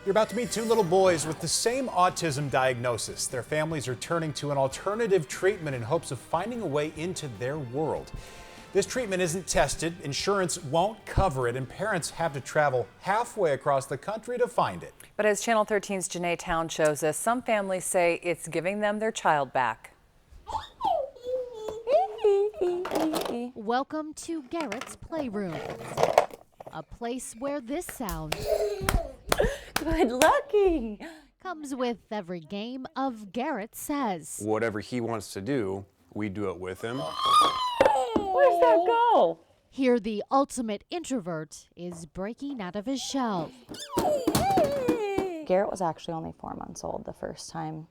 You're about to meet two little boys with the same autism diagnosis. Their families are turning to an alternative treatment in hopes of finding a way into their world. This treatment isn't tested, insurance won't cover it, and parents have to travel halfway across the country to find it. But as Channel 13's Janae Town shows us, some families say it's giving them their child back. Welcome to Garrett's Playroom, a place where this sound Good looking comes with every game of Garrett Says. Whatever he wants to do, we do it with him. Where's that go? Here, the ultimate introvert is breaking out of his shell. Garrett was actually only 4 months old the first time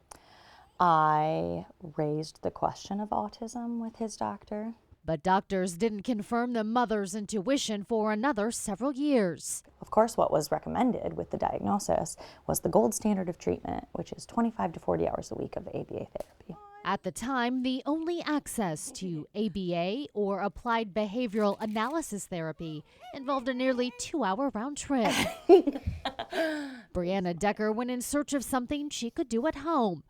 I raised the question of autism with his doctor. But doctors didn't confirm the mother's intuition for another several years. Of course, what was recommended with the diagnosis was the gold standard of treatment, which is 25 to 40 hours a week of ABA therapy. At the time, the only access to ABA, or Applied Behavioral Analysis Therapy, involved a nearly 2-hour round trip. Brianna Decker went in search of something she could do at home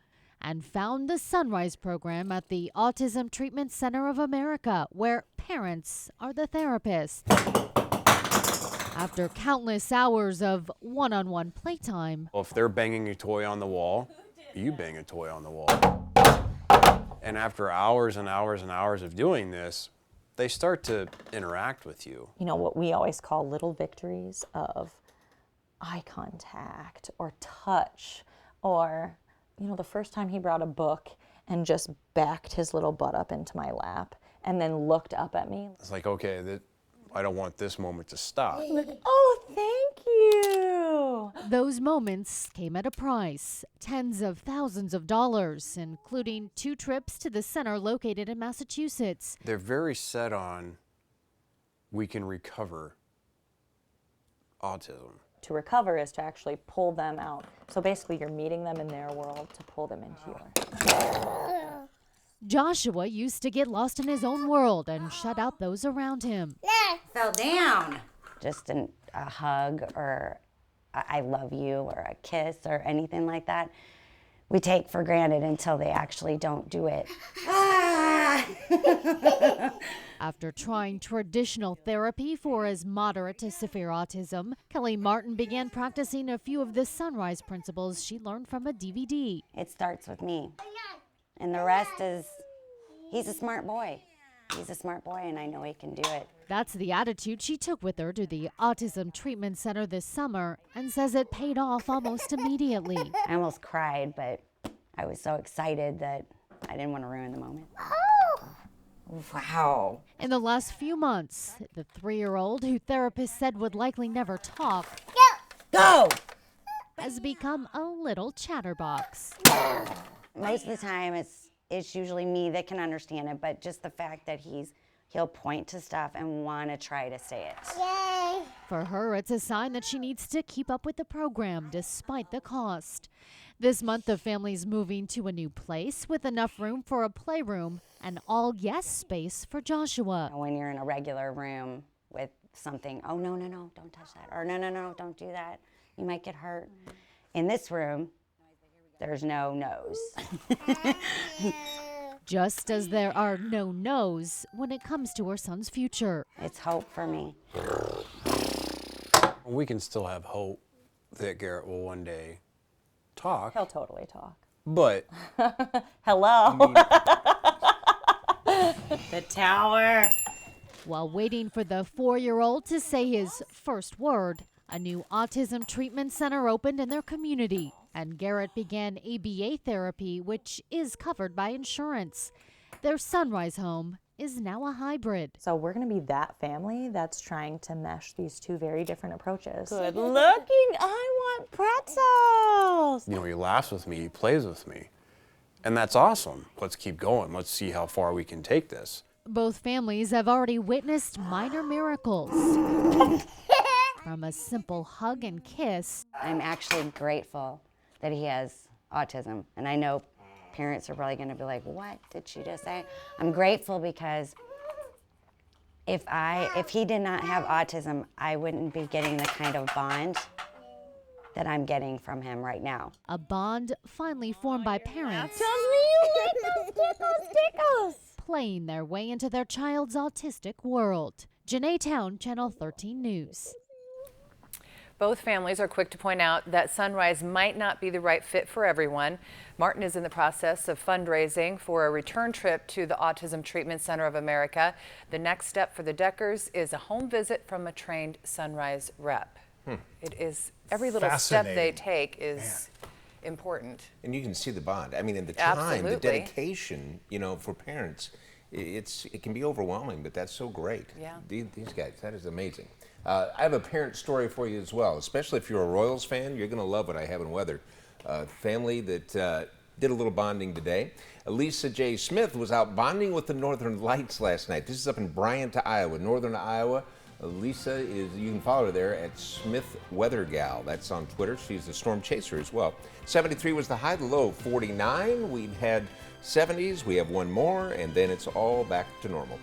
and found the Sunrise program at the Autism Treatment Center of America, where parents are the therapists. After countless hours of one-on-one playtime, Well, if they're banging a toy on the wall, you bang a toy on the wall. And after hours and hours and hours of doing this, they start to interact with you. You know, what we always call little victories of eye contact or touch, or, you know, the first time he brought a book and just backed his little butt up into my lap and then looked up at me. It's like, okay, I don't want this moment to stop. Oh, thank you. those moments came at a price, tens of thousands of dollars, including 2 trips to the center located in Massachusetts. They're very set on we can recover autism. To recover is to actually pull them out. So basically you're meeting them in their world to pull them into yours. Joshua used to get lost in his own world and shut out those around him. Fell down. Just a hug or I love you or a kiss or anything like that, we take for granted until they actually don't do it. After trying traditional therapy for his moderate to severe autism, Kelly Martin began practicing a few of the Sunrise principles she learned from a DVD. It starts with me. And the rest is, he's a smart boy. He's a smart boy and I know he can do it. That's the attitude she took with her to the Autism Treatment Center this summer and says it paid off almost immediately. I almost cried, but I was so excited that I didn't want to ruin the moment. Wow. In the last few months, the 3-year-old, who therapists said would likely never talk, Go! has become a little chatterbox. Most of the time it's usually me that can understand it, but just the fact that he'll point to stuff and want to try to say it. Yay! For her, it's a sign that she needs to keep up with the program despite the cost. This month, the family's moving to a new place with enough room for a playroom and all yes space for Joshua. When you're in a regular room with something, oh, no, don't touch that. Or no, don't do that. You might get hurt. In this room, there's no no's. Just as there are no no's when it comes to her son's future. It's hope for me. We can still have hope that Garrett will one day talk, He'll totally talk. but Hello. The tower. While waiting for the 4-year-old to say his first word, a new autism treatment center opened in their community, and Garrett began ABA therapy, which is covered by insurance. Their Sunrise home is now a hybrid. So we're going to be that family that's trying to mesh these two very different approaches. Good looking. I want pretzels. you know, he laughs with me, he plays with me. And that's awesome. Let's keep going. Let's see how far we can take this. Both families have already witnessed minor miracles. From a simple hug and kiss I'm actually grateful that he has autism. And I know parents are probably going to be like, what did she just say? I'm grateful because if he did not have autism, I wouldn't be getting the kind of bond that I'm getting from him right now. A bond finally formed by parents playing their way into their child's autistic world. Janae Town, Channel 13 News. Both families are quick to point out that Sunrise might not be the right fit for everyone. Martin is in the process of fundraising for a return trip to the Autism Treatment Center of America. The next step for the Deckers is a home visit from a trained Sunrise rep. It is, every little step they take is important. And you can see the bond. I mean, and the time, Absolutely. the dedication, you know, for parents, it can be overwhelming, but that's so great. Yeah. These guys, that is amazing. I have a parent story for you as well, especially if you're a Royals fan. You're going to love what I have in weather. Family that did a little bonding today. Elisa J. Smith was out bonding with the Northern Lights last night. This is up in Bryant, Iowa, Northern Iowa. Lisa is, you can follow her there at Smith Weather Gal. That's on Twitter. She's a storm chaser as well. 73 was the high, the low 49. We've had 70s, we have one more, and then it's all back to normal.